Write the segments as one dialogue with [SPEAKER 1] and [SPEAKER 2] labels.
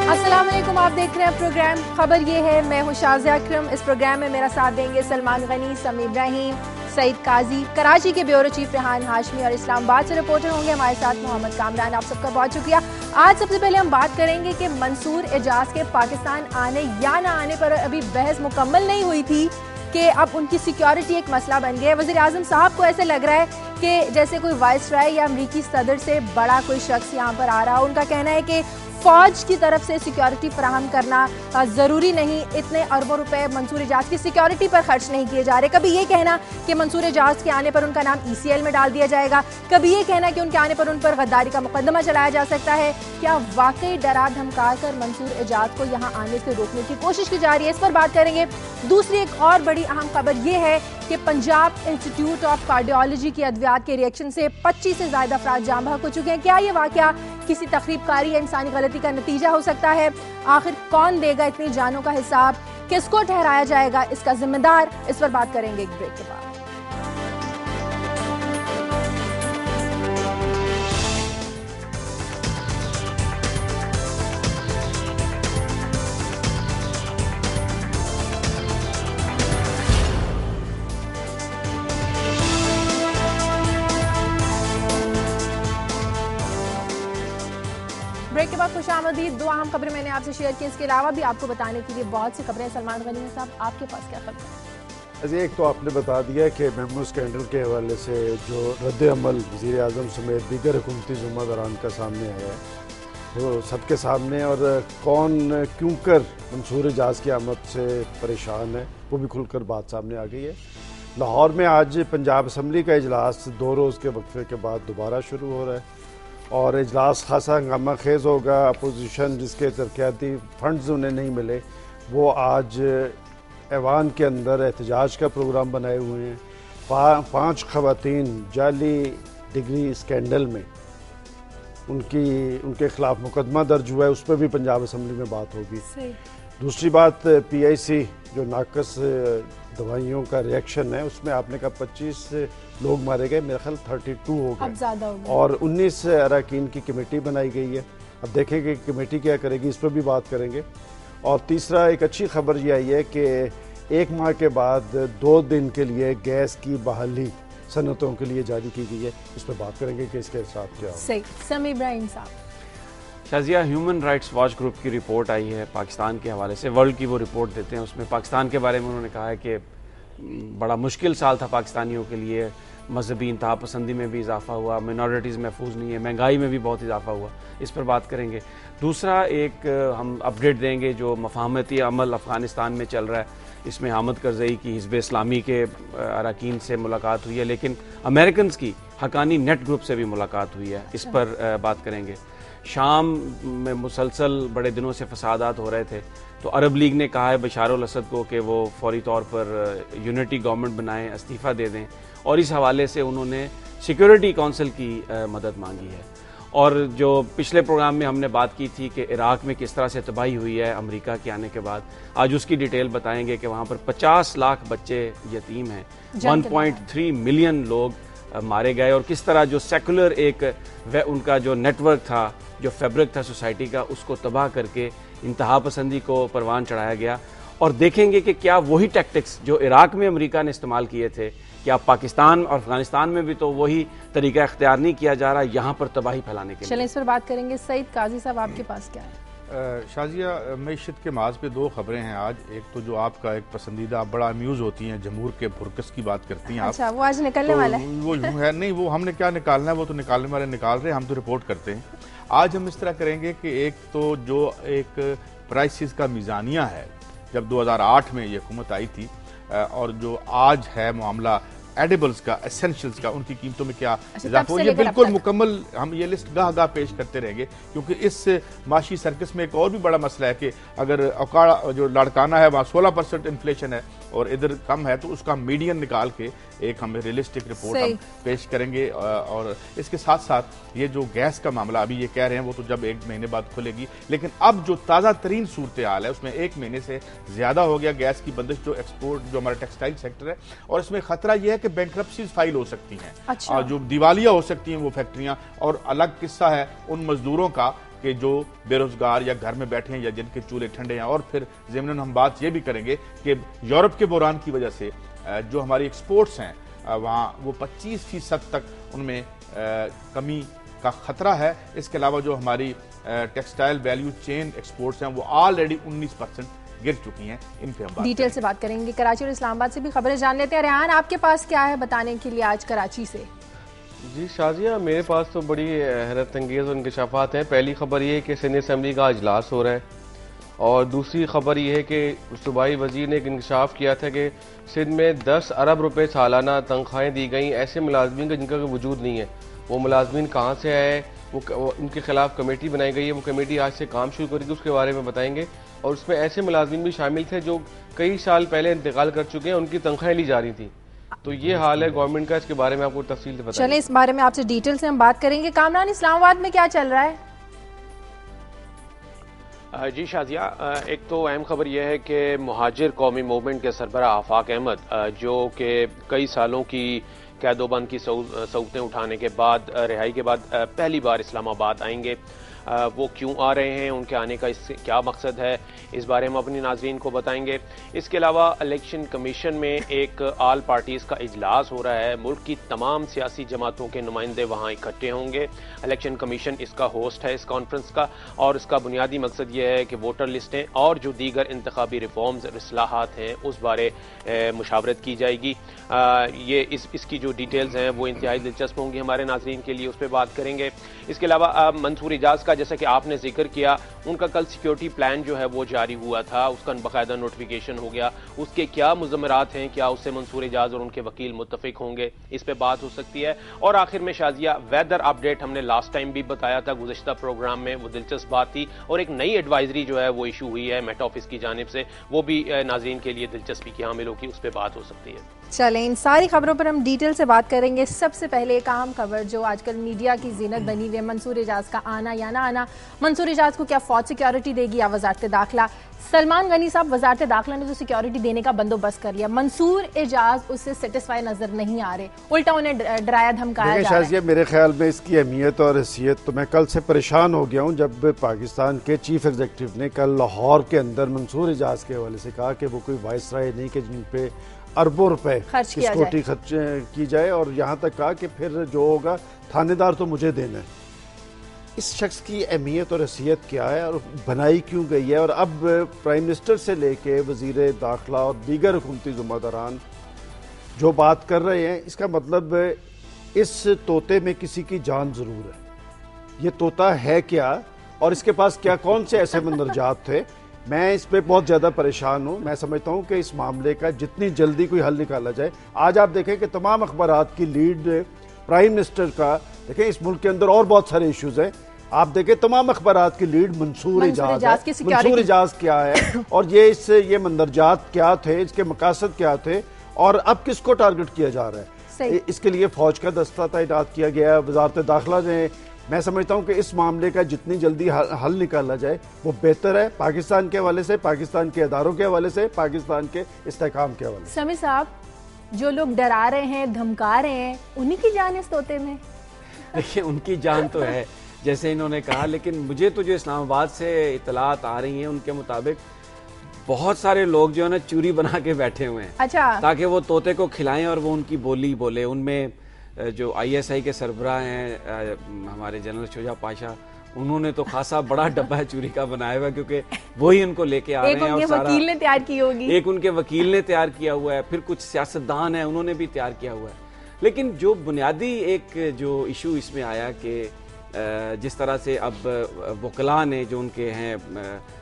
[SPEAKER 1] अस्सलाम वालेकुम, आप देख रहे हैं प्रोग्राम खबर ये है। मैं हूं शाज़िया अकरम। इस प्रोग्राम में मेरा साथ देंगे सलमान गनी, समी इब्राहिम, सईद काजी, कराची के ब्यूरो चीफ रेहान हाशमी और इस्लामाबाद से रिपोर्टर होंगे हमारे साथ मोहम्मद कामरान। आप सबका बहुत शुक्रिया। आज सबसे पहले हम बात करेंगे कि मंसूर एजाज के पाकिस्तान आने या ना आने पर अभी बहस मुकम्मल नहीं हुई थी कि अब उनकी सिक्योरिटी एक मसला बन गया है। वज़ीर आज़म साहब को ऐसे लग रहा है कि जैसे कोई वाइसराय या अमरीकी सदर से बड़ा कोई शख्स यहाँ पर आ रहा हो। उनका कहना है कि फौज की तरफ से सिक्योरिटी फराहम करना ज़रूरी नहीं, इतने अरबों रुपए मंसूर एजाज की सिक्योरिटी पर खर्च नहीं किए जा रहे। कभी ये कहना कि मंसूर एजाज के आने पर उनका नाम ECL में डाल दिया जाएगा, कभी ये कहना कि उनके आने पर उन पर गद्दारी का मुकदमा चलाया जा सकता है। क्या वाकई डरा धमका कर मंसूर एजाज को यहाँ आने से रोकने की कोशिश की जा रही है? इस पर बात करेंगे। दूसरी एक और बड़ी अहम खबर ये है कि पंजाब इंस्टीट्यूट ऑफ कार्डियोलॉजी की अद्वियात के रिएक्शन से 25 से ज्यादा अफराद जाम बहक हो चुके हैं। क्या ये वाकया किसी तकरीबकारी या इंसानी गलती का नतीजा हो सकता है? आखिर कौन देगा इतनी जानों का हिसाब? किसको ठहराया जाएगा इसका जिम्मेदार? इस पर बात करेंगे एक ब्रेक के बाद। ब्रेक के बाद खुशामदीद। दो अहम खबरें मैंने आपसे शेयर की, इसके अलावा भी आपको बताने के लिए बहुत सी खबरें। सलमान गनी साहब, आपके पास क्या खबर है?
[SPEAKER 2] एक तो आपने बता दिया कि मेमो स्कैंडल के हवाले से जो रद्द अमल वज़ीर आज़म समेत दीगर हुकूमती ज़िम्मेदारान का सामने आया है वो सबके सामने, और कौन क्यों कर मंसूर एजाज की आमद से परेशान है वो भी खुलकर बात सामने आ गई है। लाहौर में आज पंजाब असम्बली का इजलास 2 रोज़ के वक्फे के बाद दोबारा शुरू हो रहा है और इजलास खासा हंगामा खेज़ होगा। अपोजिशन जिसके तरक्याती फंड्स उन्हें नहीं मिले वो आज ऐवान के अंदर एहतजाज का प्रोग्राम बनाए हुए हैं। 5 खवातीन जाली डिग्री स्कैंडल में उनके खिलाफ मुकदमा दर्ज हुआ है, उस पर भी पंजाब असम्बली में बात होगी। दूसरी बात PIC जो नाकस दवाइयों का रिएक्शन है उसमें आपने कहा 25 लोग मारे गए, मेरा ख्याल 32 हो गए,
[SPEAKER 1] अब ज़्यादा हो गए।
[SPEAKER 2] और 19 अरकान की कमेटी बनाई गई है। अब देखेंगे कमेटी क्या करेगी, इस पर भी बात करेंगे। और तीसरा एक अच्छी खबर ये आई है कि 1 माह के बाद 2 दिन के लिए गैस की बहाली सनतों के लिए जारी की गई है, इस पर बात करेंगे कि इसके साथ क्या हो।
[SPEAKER 1] सही। समी इब्राहिम साहब,
[SPEAKER 3] Shazia, human rights watch group की रिपोर्ट आई है पाकिस्तान के हवाले से, वर्ल्ड की वो रिपोर्ट देते हैं। उसमें पाकिस्तान के बारे में उन्होंने कहा है कि बड़ा मुश्किल साल था पाकिस्तानियों के लिए, मजहबी इंतहा पसंदी में भी इजाफा हुआ, मिनॉरिटीज़ महफूज नहीं है, महंगाई में भी बहुत इजाफा हुआ, इस पर बात करेंगे। दूसरा एक हम अपडेट देंगे जो मफाहमती अमल अफ़गानिस्तान में चल रहा है, इसमें हामिद करज़ई की हिज़्ब इस्लामी के अरकान से मुलाकात हुई है, लेकिन अमेरिकन की हक़ानी नेट ग्रुप से भी मुलाकात हुई है, इस पर बात करेंगे। शाम में मुसलसल बड़े दिनों से फसादात हो रहे थे, तो अरब लीग ने कहा है बशार अल असद को कि वो फौरी तौर पर यूनिटी गवर्नमेंट बनाएं, इस्तीफ़ा दे दें, और इस हवाले से उन्होंने सिक्योरिटी काउंसिल की मदद मांगी है। और जो पिछले प्रोग्राम में हमने बात की थी कि इराक़ में किस तरह से तबाही हुई है अमेरिका के आने के बाद, आज उसकी डिटेल बताएंगे कि वहाँ पर 50 लाख बच्चे यतीम हैं, 1.3 मिलियन लोग मारे गए, और किस तरह जो सेकुलर उनका जो नेटवर्क था, जो फैब्रिक था सोसाइटी का, उसको तबाह करके इंतहा पसंदी को परवान चढ़ाया गया। और देखेंगे कि क्या वही टैक्टिक्स जो इराक़ में अमेरिका ने इस्तेमाल किए थे, क्या पाकिस्तान और अफगानिस्तान में भी तो वही तरीका इख्तियार नहीं किया जा रहा यहाँ पर तबाही फैलाने के लिए।
[SPEAKER 1] चलें इस पर बात करेंगे। सईद काजी साहब, आपके पास क्या है?
[SPEAKER 4] शाजिया, मैशत के माज पे 2 खबरें हैं आज। एक तो जो आपका एक पसंदीदा, आप बड़ा अम्यूज़ होती हैं, जमहूर के फुरकस की बात करती हैं आप।
[SPEAKER 1] अच्छा, वो आज निकलने वाला है?
[SPEAKER 4] वो है नहीं, वो हमने क्या निकालना है, वो तो निकालने वाले निकाल रहे हैं, हम तो रिपोर्ट करते हैं। आज हम इस तरह करेंगे कि एक तो जो एक प्राइसिस का मीज़ानिया है, जब 2008 में ये हुकूमत आई थी, और जो आज है मामला एडिबल्स का, एसेंशियल्स का, उनकी कीमतों में क्या इजाफा हो, ये बिल्कुल मुकम्मल हम ये लिस्ट गाह पेश करते रहेंगे, क्योंकि इस माशी सर्कस में एक और भी बड़ा मसला है कि अगर अकाड़ा जो लाड़काना है वहाँ 16% इन्फ्लेशन है और इधर कम है, तो उसका मीडियन निकाल के एक हम रियलिस्टिक रिपोर्ट हम पेश करेंगे। और इसके साथ साथ ये जो गैस का मामला अभी ये कह रहे हैं वो तो जब 1 महीने बाद खुलेगी, लेकिन अब जो ताज़ा तरीन सूरत हाल है उसमें 1 महीने से ज़्यादा हो गया गैस की बंदिश, जो एक्सपोर्ट, जो हमारा टेक्सटाइल सेक्टर है, और इसमें खतरा यह है कि बैंक्रप्सीज फाइल हो सकती हैं।
[SPEAKER 1] अच्छा।
[SPEAKER 4] और जो दिवालिया हो सकती हैं वो फैक्ट्रियां। और अलग किस्सा है उन मजदूरों का कि जो बेरोजगार या घर में बैठे हैं या जिनके चूल्हे ठंडे हैं। और फिर ज़मीनन हम बात ये भी करेंगे कि यूरोप के बहरान की वजह से जो हमारी एक्सपोर्ट्स हैं वहाँ वो 25% तक उनमें कमी का खतरा है। इसके अलावा जो हमारी टेक्सटाइल वैल्यू चेन एक्सपोर्ट्स हैं वो ऑलरेडी 19% गिर चुकी हैं। इन पे हम
[SPEAKER 1] डिटेल से बात करेंगे। कराची और इस्लामाबाद से भी खबरें जान लेते हैं। रेहान, आपके पास क्या है बताने के लिए आज कराची से?
[SPEAKER 5] जी शाजिया, मेरे पास तो बड़ी हैरत अंगेज़ इंकशाफात हैं। पहली खबर ये है कि सिंध असम्बली का इजलास हो रहा है, और दूसरी खबर ये है कि सूबाई वजीर ने एक इंकशाफ किया था कि सिंध में 10 अरब रुपए सालाना तनख्वाहें दी गई ऐसे मुलाजमीन का जिनका कोई वजूद नहीं है। वो मुलाजमीन कहाँ से आए, वो उनके खिलाफ कमेटी बनाई गई है। वो कमेटी आज से काम शुरू करेगी, उसके बारे में बताएंगे। और उसमें ऐसे मुलाजमीन भी शामिल थे जो कई साल पहले इंतकाल कर चुके हैं, उनकी तनख्वाहें ली जा रही थी। तो ये हाल है गवर्नमेंट का। इसके बारे में आपको तफसील से बताएंगे।
[SPEAKER 1] चलें, इस बारे में आपसे डिटेल से हम बात करेंगे। कामरान, इस्लामाबाद में क्या चल रहा है?
[SPEAKER 6] जी शाजिया, एक तो अहम खबर यह है कि मुहाजिर कौमी मूवमेंट के सरबराह आफाक अहमद, जो कि कई सालों की कैदोबंद की सहूलतें उठाने के बाद, रिहाई के बाद पहली बार इस्लामाबाद आएंगे। वो क्यों आ रहे हैं, उनके आने का इससे क्या मकसद है, इस बारे में अपनी नाजरीन को बताएंगे। इसके अलावा इलेक्शन कमीशन में एक आल पार्टीज़ का इजलास हो रहा है। मुल्क की तमाम सियासी जमातों के नुमाइंदे वहाँ इकट्ठे होंगे। इलेक्शन कमीशन इसका होस्ट है इस कॉन्फ्रेंस का, और इसका बुनियादी मकसद यह है कि वोटर लिस्टें और जो दीगर इंतखाबी रिफॉर्म्स इस्लाहात हैं उस बारे मुशावरत की जाएगी। ये इसकी जो डिटेल्स हैं वो इंतहाई दिलचस्प होंगी हमारे नाजरीन के लिए, उस पर बात करेंगे। इसके अलावा मंसूर इजाज़ का, जैसा कि आपने जिक्र किया, उनका कल सिक्योरिटी प्लान जो है वो जारी हुआ था, उसका बाकायदा नोटिफिकेशन हो गया। उसके क्या मुज़म्मरात हैं, क्या उससे मंसूर इजाज़ और उनके वकील मुत्तफिक होंगे, इस पे बात हो सकती है। और आखिर में शाजिया, वेदर अपडेट हमने लास्ट टाइम भी बताया था गुज़िश्ता प्रोग्राम में, वो दिलचस्प बात थी। और एक नई एडवाइजरी जो है वो इशू हुई है मेट ऑफिस की जानिब से, वो भी नाज़रीन के लिए दिलचस्पी की हामिल होगी, उस पर बात हो सकती है।
[SPEAKER 1] चलें, इन सारी खबरों पर हम डिटेल से बात करेंगे। सबसे पहले एक अहम खबर जो आजकल मीडिया की जीनत बनी हुई है, मंसूर इजाज़ का आना या ना आना। मंसूर इजाज़ को क्या फौज सिक्योरिटी देगी या वजारत दाखिला? सलमान गनी साहब, वजारत दाखिला ने तो सिक्योरिटी देने का बंदोबस्त कर लिया, मंसूर इजाज़ उससे सेटिस्फाई नजर नहीं आ रहे, उल्टा उन्हें डराया धमकाया जा रहा है।
[SPEAKER 2] मेरे ख्याल में इसकी अहमियत और हैसियत तो मैं कल से परेशान हो गया हूँ जब पाकिस्तान के चीफ एग्जीक्यूटिव ने कल लाहौर के अंदर मंसूर इजाज़ के हवाले से कहा कि वो कोई वाइसराय नहीं कि जिन पे अरबों रुपए सिक्योरिटी खर्च की जाए, और यहाँ तक कहा कि फिर जो होगा थानेदार तो मुझे देना है। इस शख्स की अहमियत और हैसियत क्या है और बनाई क्यों गई है? और अब प्राइम मिनिस्टर से लेके वजीर दाखिला और दीगर हुकूमती ज़िम्मेदारान जो बात कर रहे हैं, इसका मतलब इस तोते में किसी की जान ज़रूर है। ये तोता है क्या और इसके पास क्या कौन से ऐसे मंदरजात थे? मैं इस पे बहुत ज़्यादा परेशान हूँ। मैं समझता हूँ कि इस मामले का जितनी जल्दी कोई हल निकाला जाए। आज आप देखें कि तमाम अखबारात की लीड प्राइम मिनिस्टर का, देखें इस मुल्क के अंदर और बहुत सारे इश्यूज हैं, आप देखें तमाम अखबारात की लीड मंसूर इजाज़ है। मंसूर इजाज़ क्या है और ये मंदरजात क्या थे, इसके मकासद क्या थे और अब किसको टारगेट किया जा रहा है? इसके लिए फौज का दस्ता तैनात किया गया है, वजारत दाखिला ने। मैं समझता हूं कि इस मामले का जितनी जल्दी हल निकाला जाए वो बेहतर है, पाकिस्तान के हवाले से, पाकिस्तान के अदारों के हवाले से, पाकिस्तान के इस्तेहकाम के हवाले से।
[SPEAKER 1] समी साहब, जो लोग डरा रहे हैं, धमका रहे हैं, उन्हीं की जान इस तोते में?
[SPEAKER 3] देखिए, उनकी जान तो है जैसे इन्होंने कहा, लेकिन मुझे तो जो इस्लामाबाद से इतलात आ रही हैं उनके मुताबिक बहुत सारे लोग जो है ना चूरी बना के बैठे हुए हैं।
[SPEAKER 1] अच्छा।
[SPEAKER 3] ताकि वो तोते को खिलाएं और वो उनकी बोली बोले। उनमें जो ISI के सरबराह हैं हमारे जनरल शुजा पाशा, उन्होंने तो खासा बड़ा डब्बा चूरी का बनाया हुआ, क्योंकि वही उनको लेके आ रहे हैं।
[SPEAKER 1] और वकील ने तैयार की होगी,
[SPEAKER 3] एक उनके वकील ने तैयार किया हुआ है, फिर कुछ सियासतदान है उन्होंने भी तैयार किया हुआ है। लेकिन जो बुनियादी एक जो इशू इसमें आया कि जिस तरह से अब वकला ने जो उनके हैं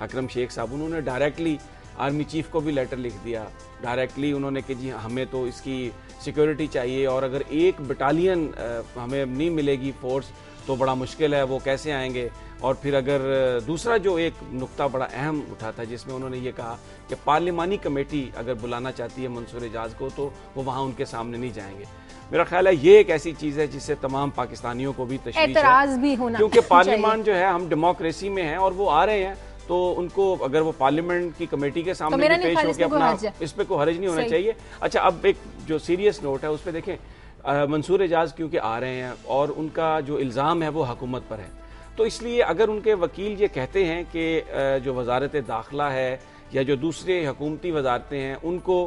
[SPEAKER 3] अकरम शेख साहब, उन्होंने डायरेक्टली आर्मी चीफ को भी लेटर लिख दिया डायरेक्टली। उन्होंने कि जी हमें तो इसकी सिक्योरिटी चाहिए, और अगर एक बटालियन हमें नहीं मिलेगी फोर्स तो बड़ा मुश्किल है, वो कैसे आएंगे। और फिर अगर दूसरा जो एक नुक्ता बड़ा अहम उठा था जिसमें उन्होंने ये कहा कि पार्लिमानी कमेटी अगर बुलाना चाहती है मंसूर इजाज़ को तो वो वहाँ उनके सामने नहीं जाएंगे। मेरा ख्याल है ये एक ऐसी चीज़ है जिससे तमाम पाकिस्तानियों को भी तशवीश है,
[SPEAKER 1] भी होना,
[SPEAKER 3] क्योंकि पार्लियामान जो है, हम डेमोक्रेसी में हैं और वो आ रहे हैं, तो उनको अगर वो पार्लियामेंट की कमेटी के सामने तो पेश होकर अपना इस पे कोई हर्ज नहीं होना चाहिए। अच्छा, अब एक जो सीरियस नोट है उस पर देखें, मंसूर इजाज़ क्योंकि आ रहे हैं और उनका जो इल्ज़ाम है वो हुकूमत पर है। तो इसलिए अगर उनके वकील ये कहते हैं कि जो वजारत दाखिला है या जो दूसरे हुकूमती वजारतें हैं उनको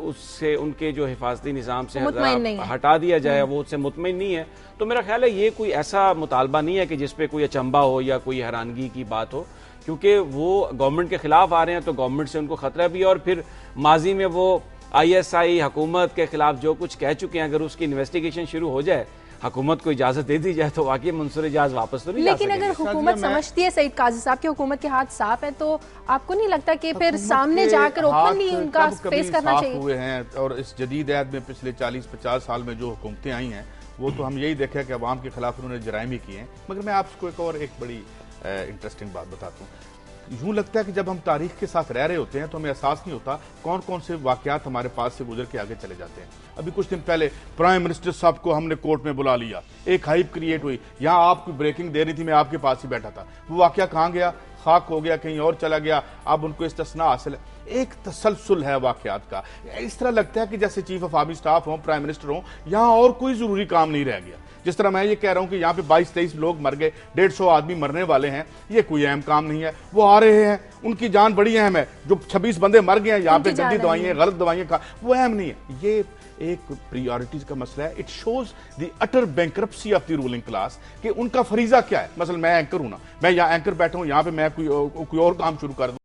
[SPEAKER 3] उससे उनके जो हिफाजती निज़ाम से हटा दिया जाए, वो उससे मुतमईन नहीं है, तो मेरा ख्याल है ये कोई ऐसा मुतालबा नहीं है कि जिस पे कोई अचंबा हो या कोई हैरानगी की बात हो, क्योंकि वो गवर्नमेंट के खिलाफ आ रहे हैं तो गवर्नमेंट से उनको खतरा भी है। और फिर माजी में वो ISI हुकूमत के खिलाफ जो कुछ कह चुके हैं, अगर उसकी इन्वेस्टिगेशन शुरू हो जाए, हुकूमत को इजाजत दे दी जाए, तो वाकई मंसूर इजाज वापस तो नहीं जा
[SPEAKER 1] लेकिन अगर हुकूमत समझती है सईद काजी साहब की हुकूमत के हाथ साफ है, तो आपको नहीं लगता कि फिर सामने जाकर ओपनली उनका फेस करना चाहिए?
[SPEAKER 4] हुए हैं और इस जदीद ऐद में पिछले 40-50 साल में जो हुकूमतें आई हैं वो तो हम यही देखे कि अवाम के खिलाफ उन्होंने जराइम ही किए हैं। मगर मैं आपको एक और एक बड़ी इंटरेस्टिंग बात बताता हूँ। यूं लगता है कि जब हम तारीख के साथ रह रहे होते हैं तो हमें एहसास नहीं होता कौन कौन से वाकयात हमारे पास से गुजर के आगे चले जाते हैं। अभी कुछ दिन पहले प्राइम मिनिस्टर साहब को हमने कोर्ट में बुला लिया, एक हाइप क्रिएट हुई, यहाँ आपको ब्रेकिंग दे रही थी, मैं आपके पास ही बैठा था, वो वाकया कहाँ गया? खाक हो गया, कहीं और चला गया। अब उनको इस्तिस्ना हासिल है, एक तसलसल है वाकयात का। इस तरह लगता है कि जैसे चीफ ऑफ आर्मी स्टाफ हो, प्राइम मिनिस्टर हो, यहाँ और कोई जरूरी काम नहीं रह गया। जिस तरह मैं ये कह रहा हूं कि यहाँ पे 22-23 लोग मर गए, 150 आदमी मरने वाले हैं, ये कोई अहम काम नहीं है। वो आ रहे हैं, उनकी जान बड़ी अहम है। जो 26 बंदे मर गए हैं यहाँ पे गंदी दवाइयां, गलत दवाइयां खा, वो अहम नहीं है। ये एक प्रायोरिटीज का मसला है। It shows the utter bankruptcy of the ruling class कि उनका फरीजा क्या है। मसलन मैं एंकर हूं ना, मैं यहाँ एंकर बैठा हूं, यहाँ पे मैं कोई और काम शुरू कर दूं